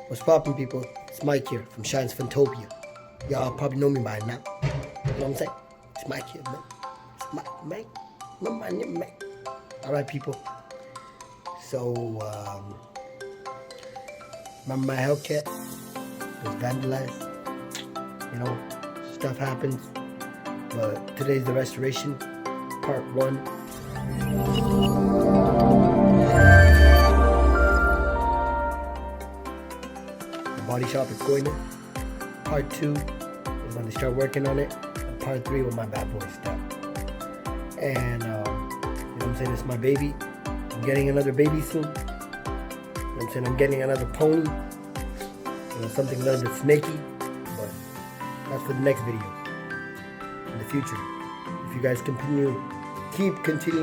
What's poppin', people? It's Mike here from Shine's Funtopia. Y'all probably know me by now. You know what I'm saying? It's Mike here, man. It's Mike, man. Remember my name, man. Alright, people. So, remember my HellCat? It was vandalized. You know, stuff happens. But today's the restoration, part 1. Body shop is going in. Part 2 is when they start working on it. And part 3 when my bad boy stop. And you know what I'm saying, it's my baby. I'm getting another baby soon. You know what I'm saying, I'm getting another pony. You know, something a little bit snaky. But that's for the next video. In the future. If you guys continue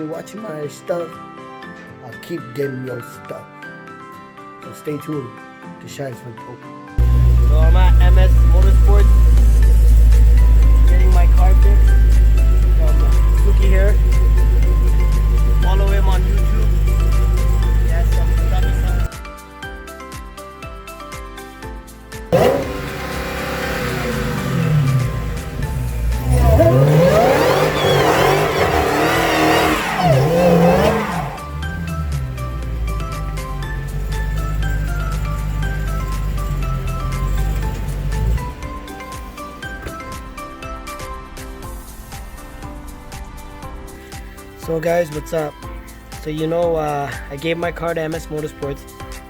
watching my stuff, I'll keep getting your stuff. So stay tuned to Shine's Funtopia. So I'm at MS Motorsport, getting my car fixed from Suki here. Follow him on YouTube. He has some Punjabi songs. So guys, what's up? So you know, I gave my car to MS Motorsports.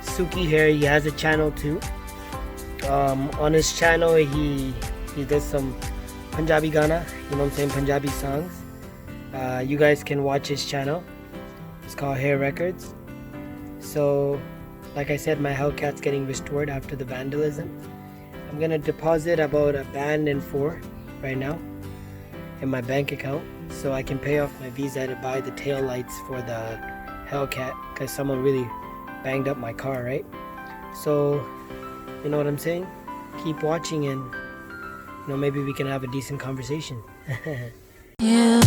Suki here, he has a channel too. On his channel, he does some Punjabi Gana, you know what I'm saying, Punjabi songs. You guys can watch his channel. It's called Hair Records. So, like I said, my HellCat's getting restored after the vandalism. I'm gonna deposit about $1,400 right now in my bank account, so I can pay off my Visa to buy the tail lights for the HellCat, because someone really banged up my car, right? So, you know what I'm saying? Keep watching and, you know, maybe we can have a decent conversation. Yeah.